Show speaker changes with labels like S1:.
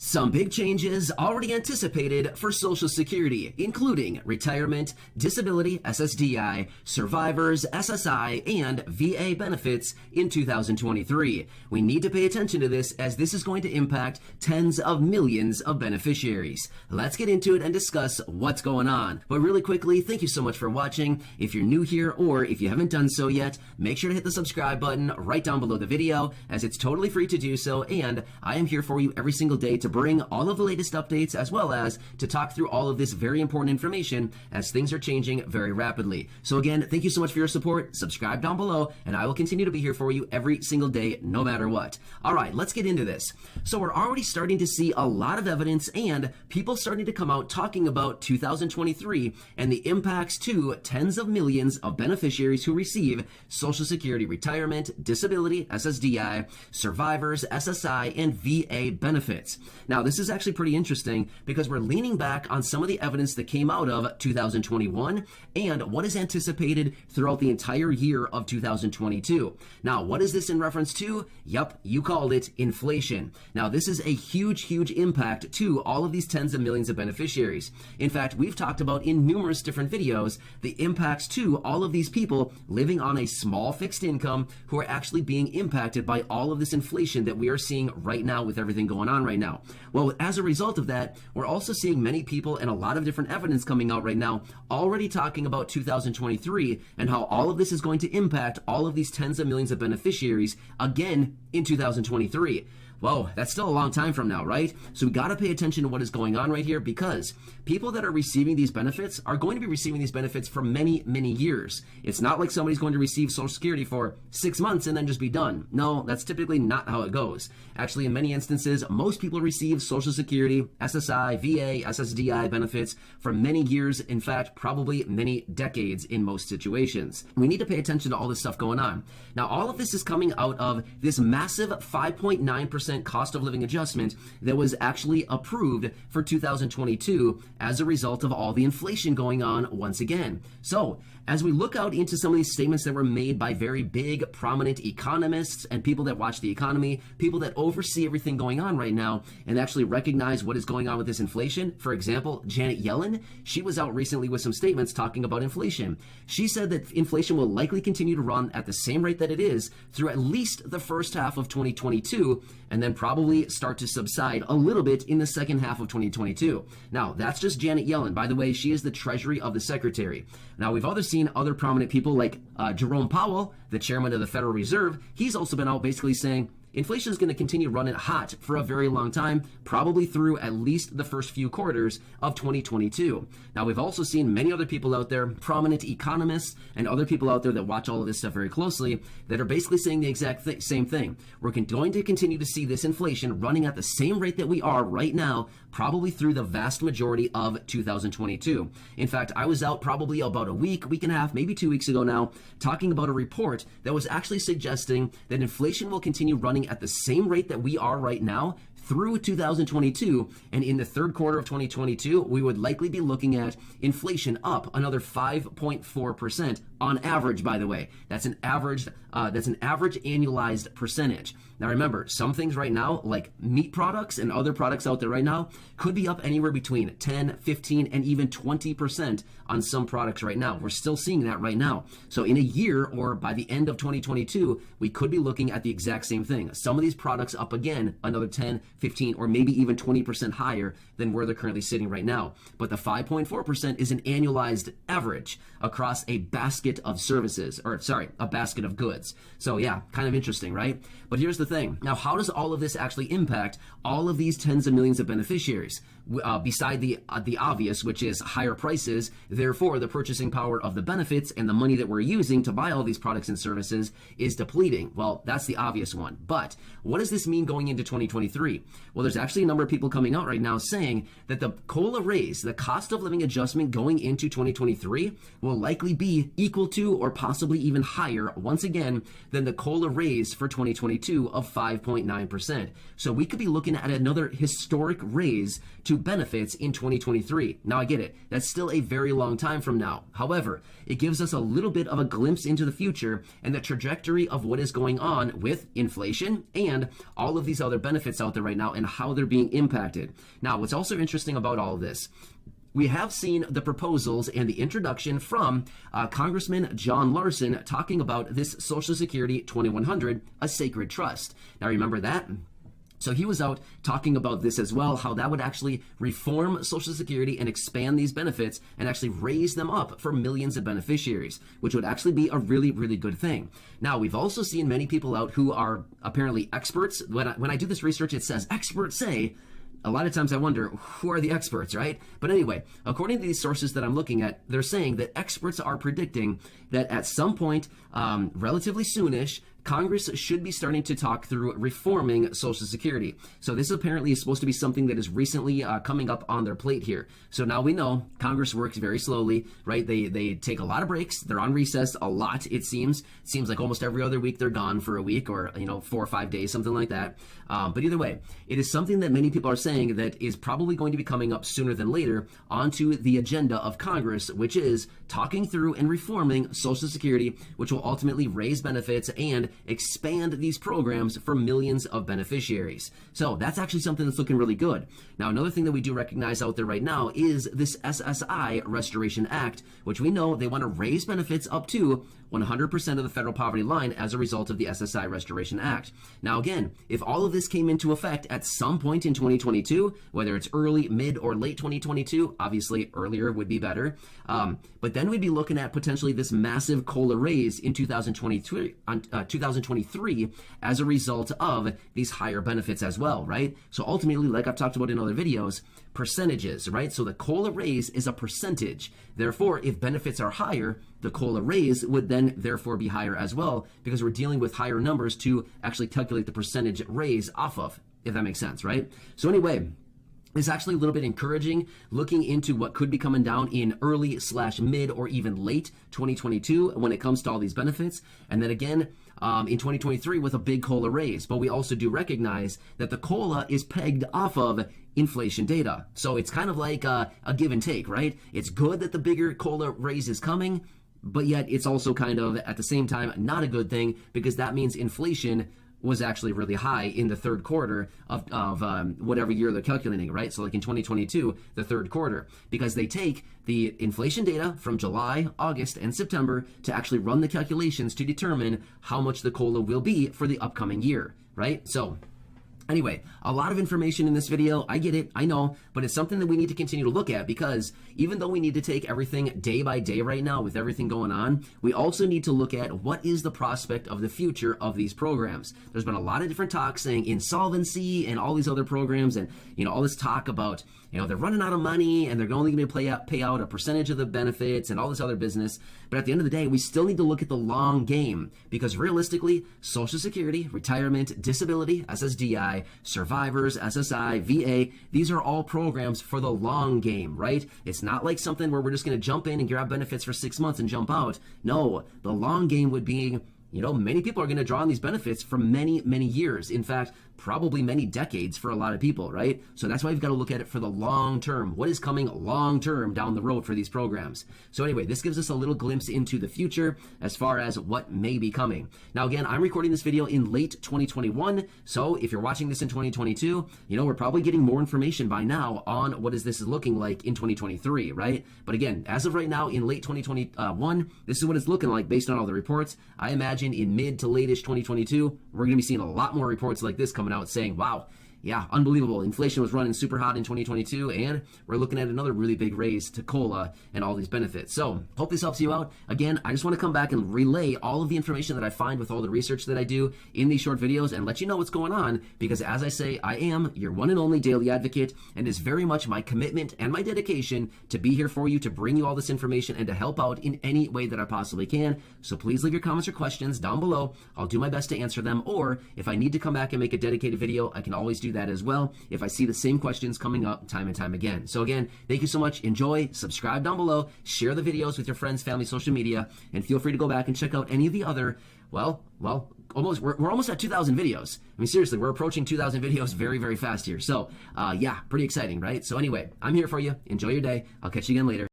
S1: Some big changes already anticipated for Social Security, including retirement, disability, SSDI, survivors, SSI, and VA benefits in 2023. We need to pay attention to this as this is going to impact tens of millions of beneficiaries. Let's get into it and discuss what's going on. But really quickly, thank you so much for watching. If you're new here or if you haven't done so yet, make sure to hit the subscribe button right down below the video as it's totally free to do so, and I am here for you every single day to bring all of the latest updates as well as to talk through all of this very important information as things are changing very rapidly. So again, thank you so much for your support. Subscribe down below and I will continue to be here for you every single day no matter what. All right, let's get into this. So we're already starting to see a lot of evidence and people starting to come out talking about 2023 and the impacts to tens of millions of beneficiaries who receive Social Security retirement, disability, SSDI, survivors, SSI, and VA benefits. Now, this is actually pretty interesting because we're leaning back on some of the evidence that came out of 2021 and what is anticipated throughout the entire year of 2022. Now, what is this in reference to? Yep, you called it inflation. Now, this is a huge impact to all of these tens of millions of beneficiaries. In fact, we've talked about in numerous different videos the impacts to all of these people living on a small fixed income who are actually being impacted by all of this inflation that we are seeing right now with everything going on right now. Well, as a result of that, we're also seeing many people and a lot of different evidence coming out right now already talking about 2023 and how all of this is going to impact all of these tens of millions of beneficiaries again in 2023. Whoa, that's still a long time from now, right? So we got to pay attention to what is going on right here because people that are receiving these benefits are going to be receiving these benefits for many years. It's not like somebody's going to receive Social Security for 6 months and then just be done. No, that's typically not how it goes. Actually, in many instances, most people receive Social Security, SSI, VA, SSDI benefits for many years. In fact, probably many decades in most situations. We need to pay attention to all this stuff going on. Now, all of this is coming out of this massive 5.9% cost of living adjustment that was actually approved for 2022 as a result of all the inflation going on once again. So as we look out into some of these statements that were made by very big prominent economists and people that watch the economy, people that oversee everything going on right now and actually recognize what is going on with this inflation. For example, Janet Yellen, she was out recently with some statements talking about inflation. She said that inflation will likely continue to run at the same rate that it is through at least the first half of 2022 and then probably start to subside a little bit in the second half of 2022. Now, that's just Janet Yellen. By the way, she is the Treasury of the Secretary. Now, we've seen other prominent people like Jerome Powell, the chairman of the Federal Reserve. He's also been out basically saying inflation is going to continue running hot for a very long time, probably through at least the first few quarters of 2022. Now, we've also seen many other people out there, prominent economists and other people out there that watch all of this stuff very closely, that are basically saying the exact same thing. We're going to continue to see this inflation running at the same rate that we are right now, probably through the vast majority of 2022. In fact, I was out probably about a week and a half, maybe 2 weeks ago now, talking about a report that was actually suggesting that inflation will continue running at the same rate that we are right now through 2022, and in the third quarter of 2022, we would likely be looking at inflation up another 5.4% on average, by the way. That's an average annualized percentage. Now remember, some things right now, like meat products and other products out there right now, could be up anywhere between 10, 15, and even 20% on some products right now. We're still seeing that right now. So in a year or by the end of 2022, we could be looking at the exact same thing. Some of these products up again, another 10, 15, or maybe even 20% higher than where they're currently sitting right now. But the 5.4% is an annualized average across a basket of services, a basket of goods. So yeah, kind of interesting, right? But here's the thing. Now, how does all of this actually impact all of these tens of millions of beneficiaries? Beside the obvious, which is higher prices, therefore the purchasing power of the benefits and the money that we're using to buy all these products and services is depleting. Well, that's the obvious one. But what does this mean going into 2023? Well, there's actually a number of people coming out right now saying that the COLA raise, the cost of living adjustment going into 2023, will likely be equal to or possibly even higher once again than the COLA raise for 2022 of 5.9%. So we could be looking at another historic raise to benefits in 2023. Now, I get it. That's still a very long time from now. However, it gives us a little bit of a glimpse into the future and the trajectory of what is going on with inflation and all of these other benefits out there right now now and how they're being impacted. Now, what's also interesting about all of this, we have seen the proposals and the introduction from Congressman John Larson talking about this Social Security 2100, a sacred trust. Now, remember that? So he was out talking about this as well, how that would actually reform Social Security and expand these benefits and actually raise them up for millions of beneficiaries, which would actually be a really, really good thing. Now, we've also seen many people out who are apparently experts. When I do this research, it says experts say. A lot of times I wonder, who are the experts, right? But anyway, according to these sources that I'm looking at, they're saying that experts are predicting that at some point, relatively soonish, Congress should be starting to talk through reforming Social Security. So this apparently is supposed to be something that is recently coming up on their plate here. So now we know Congress works very slowly, right? They take a lot of breaks. They're on recess a lot, it seems. It seems like almost every other week they're gone for a week or, 4 or 5 days, something like that. But either way, it is something that many people are saying that is probably going to be coming up sooner than later onto the agenda of Congress, which is talking through and reforming Social Security, which will ultimately raise benefits and expand these programs for millions of beneficiaries. So that's actually something that's looking really good. Now, another thing that we do recognize out there right now is this SSI Restoration Act, which we know they want to raise benefits up to 100% of the federal poverty line as a result of the SSI Restoration Act. Now, again, if all of this came into effect at some point in 2022, whether it's early, mid, or late 2022, obviously earlier would be better, but then we'd be looking at potentially this massive COLA raise in 2023 as a result of these higher benefits as well, right? So ultimately, like I've talked about in other videos, percentages, right? So the COLA raise is a percentage. Therefore, if benefits are higher, the COLA raise would then therefore be higher as well, because we're dealing with higher numbers to actually calculate the percentage raise off of, if that makes sense, right? So anyway, it's actually a little bit encouraging looking into what could be coming down in early/mid or even late 2022 when it comes to all these benefits. And then again, in 2023 with a big COLA raise. But we also do recognize that the COLA is pegged off of inflation data. So it's kind of like a give and take, right? It's good that the bigger COLA raise is coming, but yet it's also kind of at the same time not a good thing, because that means inflation was actually really high in the third quarter of whatever year they're calculating, right? So like in 2022, the third quarter, because they take the inflation data from July, August, and September to actually run the calculations to determine how much the COLA will be for the upcoming year, right? So anyway, a lot of information in this video. I get it, I know, but it's something that we need to continue to look at, because even though we need to take everything day by day right now with everything going on, we also need to look at what is the prospect of the future of these programs. There's been a lot of different talks saying insolvency and all these other programs, and all this talk about they're running out of money and they're only going to pay out a percentage of the benefits and all this other business. But at the end of the day, we still need to look at the long game, because realistically, Social Security, retirement, disability, SSDI, survivors, SSI, VA, these are all programs for the long game, right? It's not like something where we're just going to jump in and grab benefits for 6 months and jump out. No, the long game would be, many people are going to draw on these benefits for many, many years. In fact, probably many decades for a lot of people, right? So that's why we've got to look at it for the long term. What is coming long term down the road for these programs? So anyway, this gives us a little glimpse into the future as far as what may be coming. Now again, I'm recording this video in late 2021. So if you're watching this in 2022, we're probably getting more information by now on what this is looking like in 2023, right? But again, as of right now in late 2021, this is what it's looking like based on all the reports. I imagine in mid to late-ish 2022, we're going to be seeing a lot more reports like this coming out saying, wow, yeah, unbelievable. Inflation was running super hot in 2022, and we're looking at another really big raise to COLA and all these benefits. So hope this helps you out. Again, I just want to come back and relay all of the information that I find with all the research that I do in these short videos and let you know what's going on, because as I say, I am your one and only daily advocate, and it's very much my commitment and my dedication to be here for you, to bring you all this information and to help out in any way that I possibly can. So please leave your comments or questions down below. I'll do my best to answer them, or if I need to come back and make a dedicated video, I can always do that as well if I see the same questions coming up time and time again. So again, thank you so much. Enjoy, subscribe down below, share the videos with your friends, family, social media, and feel free to go back and check out any of the other, we're almost at 2,000 videos. I mean, seriously, we're approaching 2,000 videos very, very fast here. So yeah, pretty exciting, right? So anyway, I'm here for you. Enjoy your day. I'll catch you again later.